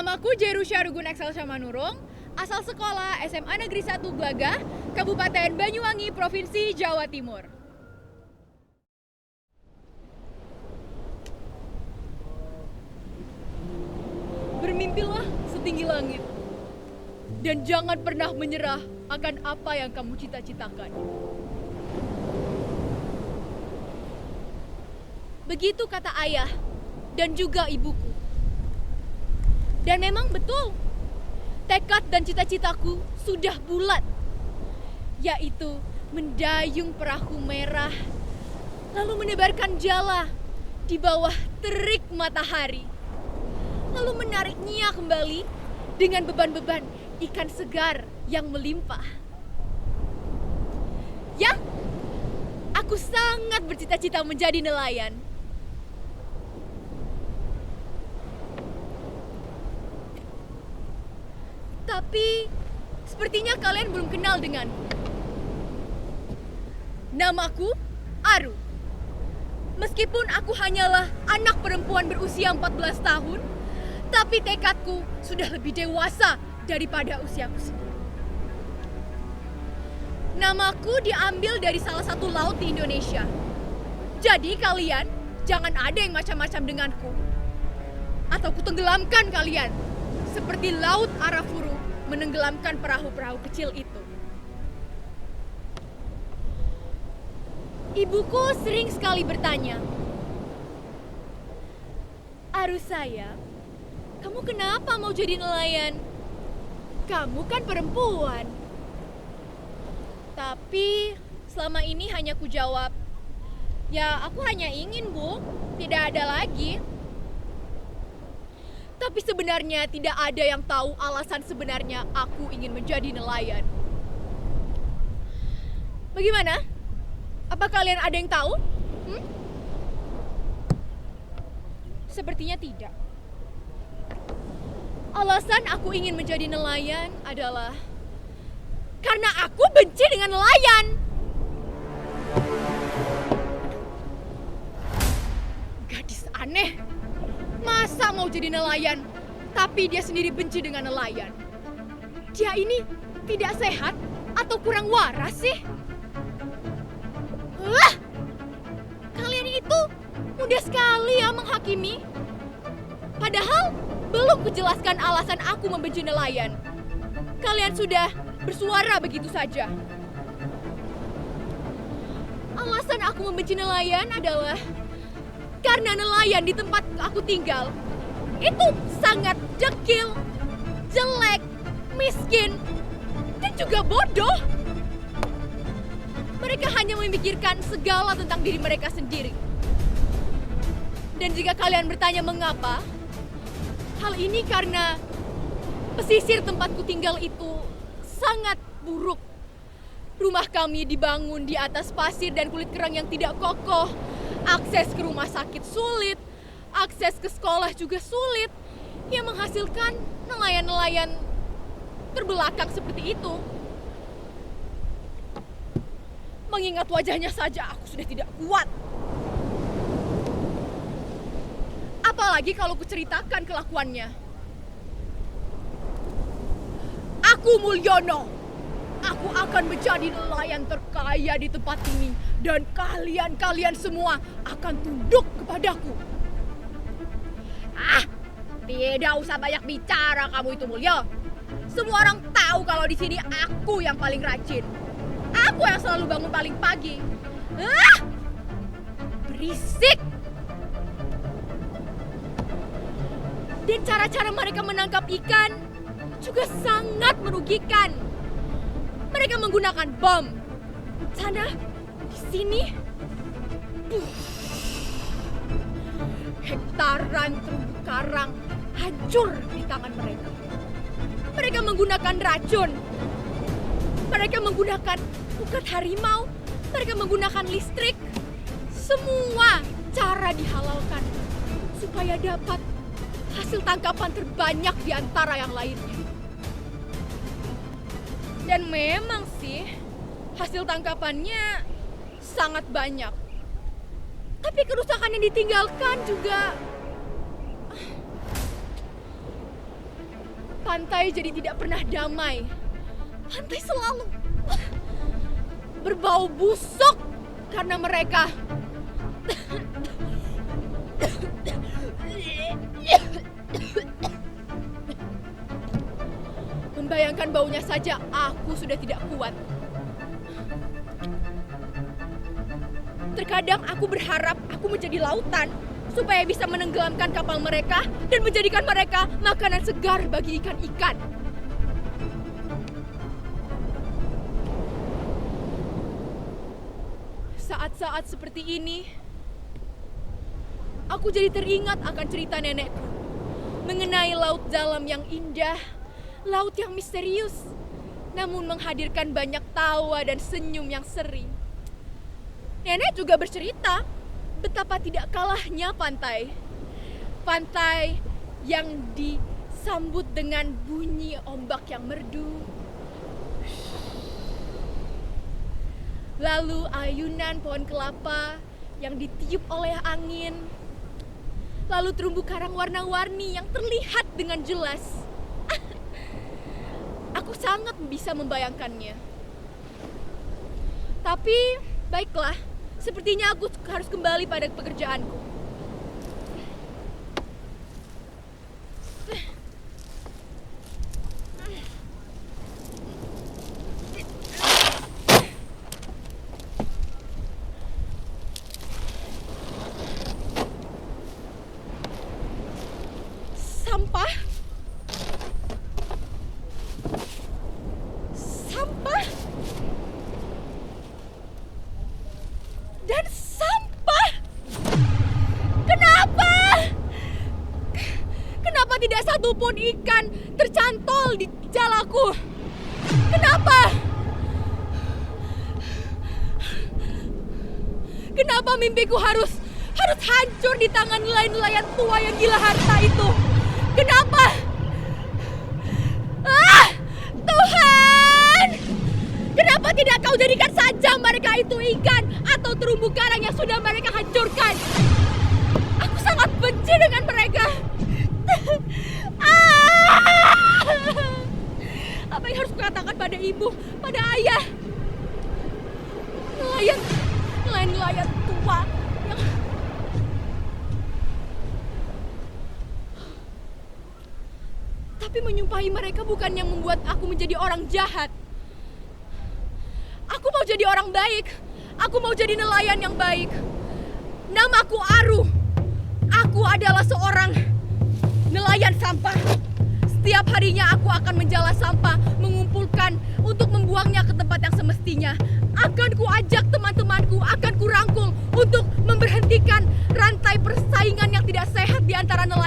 Namaku Jerusha Rugun Excelsia Manurung, asal sekolah SMA Negeri 1 Glagah, Kabupaten Banyuwangi, Provinsi Jawa Timur. Bermimpilah setinggi langit, dan jangan pernah menyerah akan apa yang kamu cita-citakan. Begitu kata ayah dan juga ibuku. Dan memang betul, tekad dan cita-citaku sudah bulat, yaitu mendayung perahu merah, lalu menebarkan jala di bawah terik matahari, lalu menariknya kembali dengan beban-beban ikan segar yang melimpah. Ya, aku sangat bercita-cita menjadi nelayan. Tapi sepertinya kalian belum kenal denganku. Namaku Aru. Meskipun aku hanyalah anak perempuan berusia 14 tahun, tapi tekadku sudah lebih dewasa daripada usiaku sendiri. Namaku diambil dari salah satu laut di Indonesia. Jadi kalian jangan ada yang macam-macam denganku. Atau kutenggelamkan kalian seperti laut Arafuru menenggelamkan perahu-perahu kecil itu. Ibuku sering sekali bertanya, "Aru sayang, kamu kenapa mau jadi nelayan? Kamu kan perempuan." Tapi selama ini hanya ku jawab, "Ya aku hanya ingin, Bu, tidak ada lagi." Tapi sebenarnya tidak ada yang tahu alasan sebenarnya aku ingin menjadi nelayan. Bagaimana? Apa kalian ada yang tahu? Sepertinya tidak. Alasan aku ingin menjadi nelayan adalah karena aku benci dengan nelayan. Gadis aneh. Masa mau jadi nelayan, tapi dia sendiri benci dengan nelayan? Dia ini tidak sehat atau kurang waras sih? Kalian itu mudah sekali ya menghakimi. Padahal belum kujelaskan alasan aku membenci nelayan. Kalian sudah bersuara begitu saja. Alasan aku membenci nelayan adalah karena nelayan di tempat aku tinggal itu sangat dekil, jelek, miskin, dan juga bodoh. Mereka hanya memikirkan segala tentang diri mereka sendiri. Dan jika kalian bertanya mengapa, hal ini karena pesisir tempatku tinggal itu sangat buruk. Rumah kami dibangun di atas pasir dan kulit kerang yang tidak kokoh. Akses ke rumah sakit sulit, akses ke sekolah juga sulit, yang menghasilkan nelayan-nelayan terbelakang seperti itu. Mengingat wajahnya saja aku sudah tidak kuat. Apalagi kalau kuceritakan kelakuannya. Aku Mulyono. Aku akan menjadi nelayan terkaya di tempat ini. Dan kalian semua akan tunduk kepadaku. Tidak usah banyak bicara kamu itu, Mulyo. Semua orang tahu kalau di sini aku yang paling rajin. Aku yang selalu bangun paling pagi. Berisik. Dan cara-cara mereka menangkap ikan juga sangat merugikan. Mereka menggunakan bom. Sana, di sini. Hektaran terumbu karang hancur di tangan mereka. Mereka menggunakan racun. Mereka menggunakan ukat harimau. Mereka menggunakan listrik. Semua cara dihalalkan supaya dapat hasil tangkapan terbanyak di antara yang lainnya. Dan memang sih, hasil tangkapannya sangat banyak. Tapi kerusakan yang ditinggalkan juga Pantai jadi tidak pernah damai. Pantai selalu berbau busuk karena mereka. Membayangkan baunya saja aku sudah tidak kuat. Terkadang aku berharap aku menjadi lautan supaya bisa menenggelamkan kapal mereka dan menjadikan mereka makanan segar bagi ikan-ikan. Saat-saat seperti ini, aku jadi teringat akan cerita nenekku mengenai laut dalam yang indah, laut yang misterius, namun menghadirkan banyak tawa dan senyum yang sering. Nenek juga bercerita betapa tidak kalahnya pantai. Pantai yang disambut dengan bunyi ombak yang merdu. Lalu ayunan pohon kelapa yang ditiup oleh angin. Lalu terumbu karang warna-warni yang terlihat dengan jelas. Aku sangat bisa membayangkannya. Tapi baiklah, sepertinya aku harus kembali pada pekerjaanku. Sampah? Sampah? Dan sampah? Kenapa? Kenapa tidak satu pun ikan tercantol di jalaku? Kenapa? Kenapa mimpiku harus hancur di tangan nelayan-nelayan tua yang gila harta itu? Kenapa? Ah! Tuhan! Kenapa tidak kau jadikan saja mereka itu ikan atau terumbu karang yang sudah mereka hancurkan? Aku sangat benci dengan mereka. Apa yang harus kukatakan pada ibu, pada ayah? Nelayan tua yang... Tapi menyumpahi mereka bukan yang membuat aku menjadi orang jahat. Aku mau jadi orang baik. Aku mau jadi nelayan yang baik. Namaku Aru. Aku adalah seorang nelayan sampah. Setiap harinya aku akan menjala sampah, mengumpulkan untuk membuangnya ke tempat yang semestinya. Akan kuajak teman-temanku, akan kurangkul untuk memberhentikan rantai persaingan yang tidak sehat di antara nelayan